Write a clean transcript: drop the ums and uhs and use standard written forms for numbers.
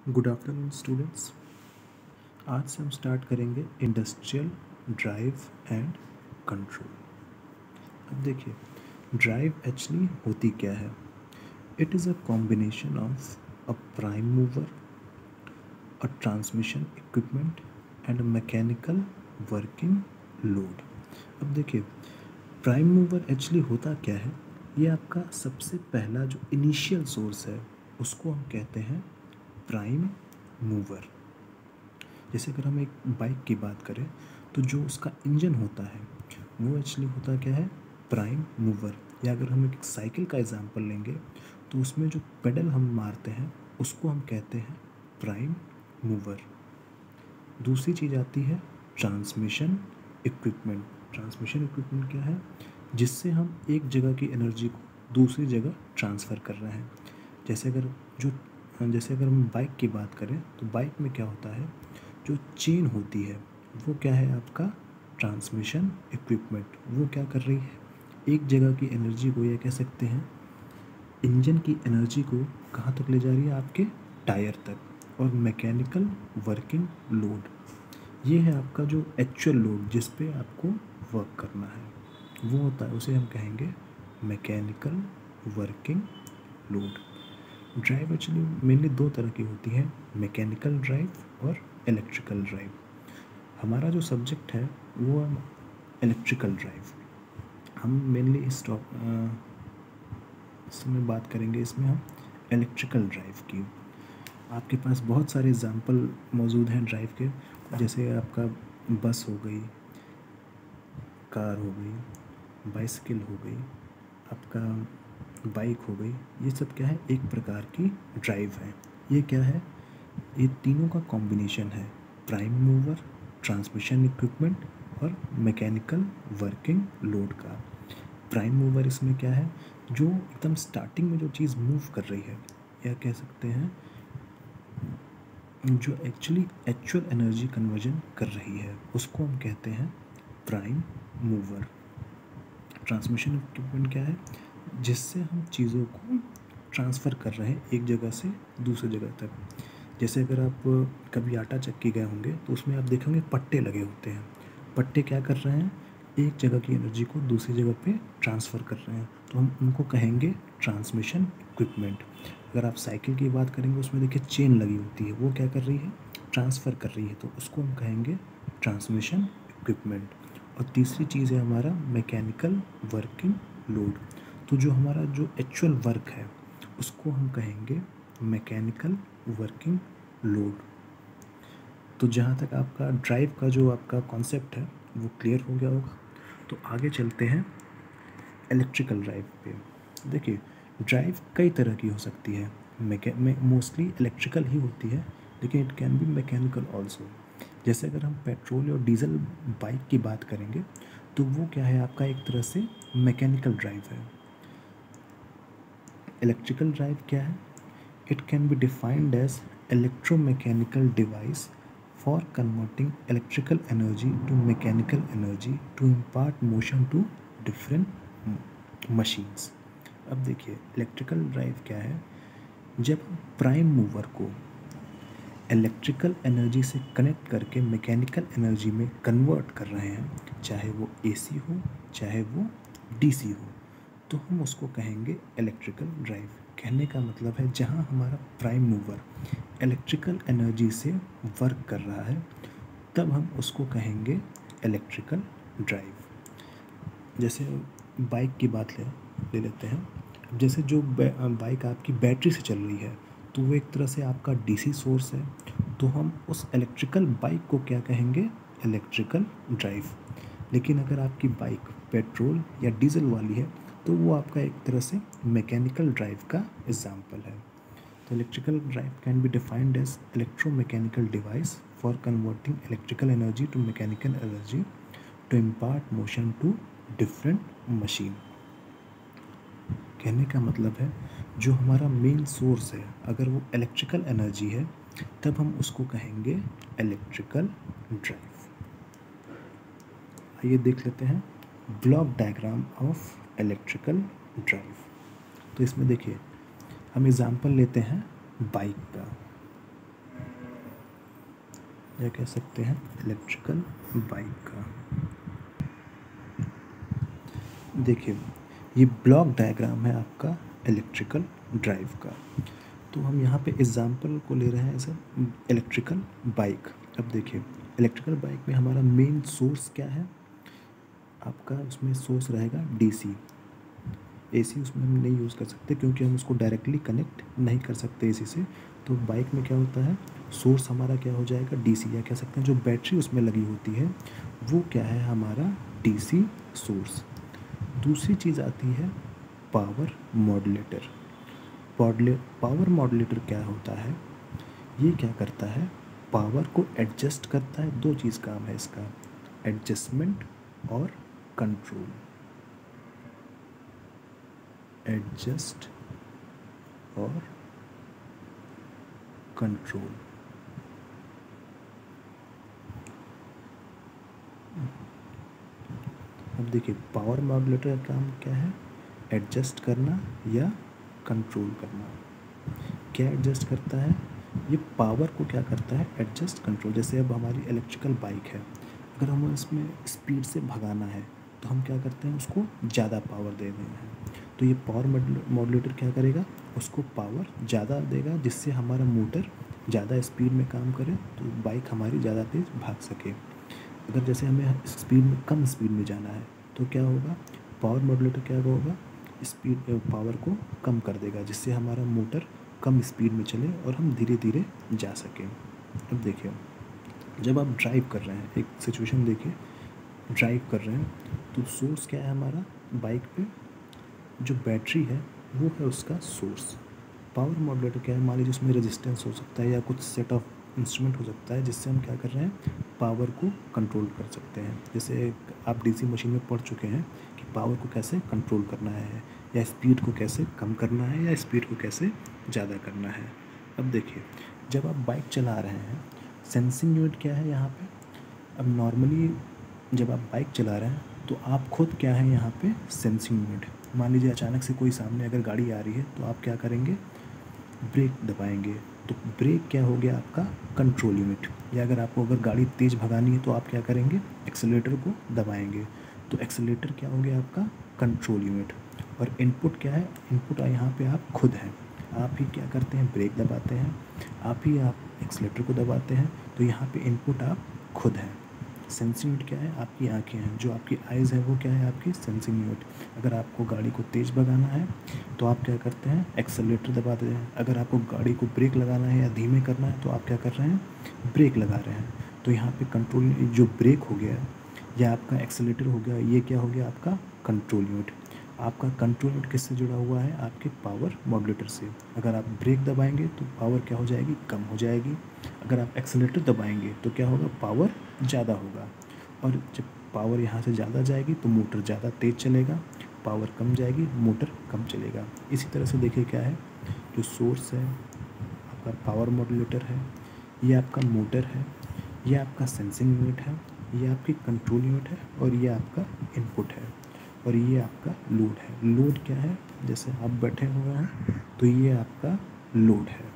Good afternoon students. आज से हम स्टार्ट करेंगे इंडस्ट्रियल ड्राइव एंड कंट्रोल। अब देखिए, ड्राइव एक्चुअली होती क्या है। It is a combination of a prime mover, a transmission equipment and mechanical working load. अब देखिए, प्राइम मूवर एक्चुअली होता क्या है। ये आपका सबसे पहला जो इनिशियल सोर्स है उसको हम कहते हैं प्राइम मूवर। जैसे अगर हम एक बाइक की बात करें तो जो उसका इंजन होता है वो एक्चुअली होता क्या है, प्राइम मूवर। या अगर हम एक साइकिल का एग्जांपल लेंगे तो उसमें जो पेडल हम मारते हैं उसको हम कहते हैं प्राइम मूवर। दूसरी चीज़ आती है ट्रांसमिशन इक्विपमेंट। ट्रांसमिशन इक्विपमेंट क्या है, जिससे हम एक जगह की एनर्जी को दूसरी जगह ट्रांसफ़र कर रहे हैं। जैसे अगर हम बाइक की बात करें तो बाइक में क्या होता है, जो चेन होती है वो क्या है आपका ट्रांसमिशन इक्विपमेंट। वो क्या कर रही है, एक जगह की एनर्जी को, या कह सकते हैं इंजन की एनर्जी को कहाँ तक ले जा रही है, आपके टायर तक। और मैकेनिकल वर्किंग लोड, ये है आपका जो एक्चुअल लोड जिस पे आपको वर्क करना है, वो होता है, उसे हम कहेंगे mechanical working load. Drive actually mainly दो तरह की होती है, मैकेनिकल ड्राइव और इलेक्ट्रिकल ड्राइव। हमारा जो सब्जेक्ट है वो है इलेक्ट्रिकल ड्राइव। हम मेनली इसमें बात करेंगे, इसमें हम इलेक्ट्रिकल ड्राइव की। आपके पास बहुत सारे एग्जांपल मौजूद हैं ड्राइव के, जैसे आपका बस हो गई, कार हो गई, बाइसिकल हो गई, आपका बाइक हो गई। ये सब क्या है, एक प्रकार की ड्राइव है। ये क्या है, ये तीनों का कॉम्बिनेशन है, प्राइम मूवर, ट्रांसमिशन इक्विपमेंट और मैकेनिकल वर्किंग लोड का। प्राइम मूवर इसमें क्या है, जो एकदम स्टार्टिंग में जो चीज़ मूव कर रही है, या कह सकते हैं जो एक्चुअल एनर्जी कन्वर्जन कर रही है, उसको हम कहते हैं प्राइम मूवर। ट्रांसमिशन इक्विपमेंट क्या है, जिससे हम चीज़ों को ट्रांसफ़र कर रहे हैं एक जगह से दूसरी जगह तक। जैसे अगर आप कभी आटा चक्की गए होंगे तो उसमें आप देखेंगे पट्टे लगे होते हैं। पट्टे क्या कर रहे हैं, एक जगह की एनर्जी को दूसरी जगह पे ट्रांसफ़र कर रहे हैं, तो हम उनको कहेंगे ट्रांसमिशन इक्विपमेंट। अगर आप साइकिल की बात करेंगे, उसमें देखिए चेन लगी होती है, वो क्या कर रही है, ट्रांसफ़र कर रही है, तो उसको हम कहेंगे ट्रांसमिशन इक्विपमेंट। और तीसरी चीज़ है हमारा मैकेनिकल वर्किंग लोड। तो जो हमारा जो एक्चुअल वर्क है उसको हम कहेंगे मैकेनिकल वर्किंग लोड। तो जहाँ तक आपका ड्राइव का जो आपका कॉन्सेप्ट है वो क्लियर हो गया होगा। तो आगे चलते हैं इलेक्ट्रिकल ड्राइव पे। देखिए, ड्राइव कई तरह की हो सकती है, मोस्टली इलेक्ट्रिकल ही होती है, लेकिन it can B mechanical also. जैसे अगर हम पेट्रोल और डीजल बाइक की बात करेंगे तो वो क्या है, आपका एक तरह से मैकेनिकल ड्राइव है। इलेक्ट्रिकल ड्राइव क्या है, it can be defined as electromechanical device for converting electrical energy to mechanical energy to impart motion to different machines। अब देखिए, इलेक्ट्रिकल ड्राइव क्या है, जब हम प्राइम मूवर को इलेक्ट्रिकल एनर्जी से कनेक्ट करके मैकेनिकल एनर्जी में कन्वर्ट कर रहे हैं, चाहे वो एसी हो चाहे वो डीसी हो, तो हम उसको कहेंगे इलेक्ट्रिकल ड्राइव। कहने का मतलब है, जहाँ हमारा प्राइम मूवर इलेक्ट्रिकल एनर्जी से वर्क कर रहा है तब हम उसको कहेंगे इलेक्ट्रिकल ड्राइव। जैसे बाइक की बात ले लेते हैं। अब जैसे जो बाइक आपकी बैटरी से चल रही है तो वो एक तरह से आपका डीसी सोर्स है, तो हम उस इलेक्ट्रिकल बाइक को क्या कहेंगे, इलेक्ट्रिकल ड्राइव। लेकिन अगर आपकी बाइक पेट्रोल या डीजल वाली है तो वो आपका एक तरह से मैकेनिकल ड्राइव का एग्जाम्पल है। तो electrical drive can be defined as electromechanical device for converting electrical energy to mechanical energy to impart motion to different machine. कहने का मतलब है, जो हमारा मेन सोर्स है अगर वो इलेक्ट्रिकल एनर्जी है तब हम उसको कहेंगे इलेक्ट्रिकल ड्राइव। आइए देख लेते हैं block diagram of electrical drive. तो इसमें देखिए, हम एग्जांपल लेते हैं बाइक का। या कह सकते हैं इलेक्ट्रिकल बाइक का। देखिए ये ब्लॉक डायग्राम है आपका इलेक्ट्रिकल ड्राइव का। तो हम यहाँ पे एग्जांपल को ले रहे हैं एज इलेक्ट्रिकल बाइक। अब देखिए इलेक्ट्रिकल बाइक में हमारा मेन सोर्स क्या है, आपका उसमें सोर्स रहेगा डीसी। एसी उसमें हम नहीं यूज़ कर सकते क्योंकि हम उसको डायरेक्टली कनेक्ट नहीं कर सकते एसी से। तो बाइक में क्या होता है, सोर्स हमारा क्या हो जाएगा डीसी, या कह सकते हैं जो बैटरी उसमें लगी होती है वो क्या है हमारा डीसी सोर्स। दूसरी चीज़ आती है पावर मॉड्यूलेटर। पावर मॉड्यूलेटर क्या होता है, ये क्या करता है, पावर को एडजस्ट करता है। दो चीज़ काम है इसका, एडजस्टमेंट और कंट्रोल। एडजस्ट और कंट्रोल। अब देखिए पावर मॉड्यूलेटर का काम क्या है, एडजस्ट करना या कंट्रोल करना। क्या एडजस्ट करता है, ये पावर को क्या करता है, एडजस्ट कंट्रोल। जैसे अब हमारी इलेक्ट्रिकल बाइक है, अगर हमें इसमें स्पीड से भगाना है तो हम क्या करते हैं, उसको ज़्यादा पावर दे देते हैं। तो ये पावर मॉड्यूलेटर क्या करेगा, उसको पावर ज़्यादा देगा जिससे हमारा मोटर ज़्यादा स्पीड में काम करे तो बाइक हमारी ज़्यादा तेज़ भाग सके। अगर जैसे हमें स्पीड में कम स्पीड में जाना है तो क्या होगा, पावर मॉड्यूलेटर क्या होगा, स्पीड पावर को कम कर देगा जिससे हमारा मोटर कम स्पीड में चले और हम धीरे धीरे जा सकें। अब देखिए जब आप ड्राइव कर रहे हैं, एक सिचुएशन देखिए, ड्राइव कर रहे हैं तो सोर्स क्या है हमारा बाइक पे, जो बैटरी है वो है उसका सोर्स। पावर मॉड्यूलेटर क्या है, मान लीजिए उसमें रेजिस्टेंस हो सकता है या कुछ सेट ऑफ इंस्ट्रूमेंट हो सकता है जिससे हम क्या कर रहे हैं, पावर को कंट्रोल कर सकते हैं। जैसे आप डीसी मशीन में पढ़ चुके हैं कि पावर को कैसे कंट्रोल करना है, या स्पीड को कैसे कम करना है, या स्पीड को कैसे ज़्यादा करना है। अब देखिए जब आप बाइक चला रहे हैं, सेंसिंग यूनिट क्या है यहाँ पे। अब नॉर्मली जब आप बाइक चला रहे हैं तो आप खुद क्या है यहाँ पे, सेंसिंग यूनिट। मान लीजिए अचानक से कोई सामने अगर गाड़ी आ रही है तो आप क्या करेंगे, ब्रेक दबाएंगे। तो ब्रेक क्या हो गया आपका, कंट्रोल यूनिट। या अगर आपको अगर गाड़ी तेज़ भगानी है तो आप क्या करेंगे, एक्सेलेरेटर को दबाएंगे। तो एक्सेलेरेटर क्या हो गया आपका, कंट्रोल यूनिट। और इनपुट क्या है, इनपुट यहाँ पे आप खुद हैं, आप ही क्या करते हैं, ब्रेक दबाते हैं, आप ही आप एक्सेलेरेटर को दबाते हैं। तो यहाँ पे इनपुट आप खुद हैं। सेंसिंग यूनिट क्या है, आपकी आंखें हैं, जो आपकी आइज़ है वो क्या है, आपकी सेंसिंग यूनिट। अगर आपको गाड़ी को तेज़ भगाना है तो आप क्या करते हैं, एक्सेलेरेटर दबा देते हैं। अगर आपको गाड़ी को ब्रेक लगाना है या धीमे करना है तो आप क्या कर रहे हैं, ब्रेक लगा रहे हैं। तो यहाँ पे कंट्रोल जो ब्रेक हो गया या आपका एक्सेलेरेटर हो गया, ये क्या हो गया आपका कंट्रोल यूनिट। आपका कंट्रोल यूनिट किससे जुड़ा हुआ है, आपके पावर मॉड्यूलेटर से। अगर आप ब्रेक दबाएंगे तो पावर क्या हो जाएगी, कम हो जाएगी। अगर आप एक्सेलेरेटर दबाएंगे तो क्या होगा, पावर ज़्यादा होगा। और जब पावर यहाँ से ज़्यादा जाएगी तो मोटर ज़्यादा तेज़ चलेगा, पावर कम जाएगी मोटर कम चलेगा। इसी तरह से देखिए क्या है, जो सोर्स है आपका पावर मॉड्यूलेटर है, ये आपका मोटर है, ये आपका सेंसिंग यूनिट है, ये आपकी कंट्रोल यूनिट है, और ये आपका इनपुट है, और ये आपका लोड है। लोड क्या है, जैसे आप बैठे हुए हैं तो ये आपका लोड है।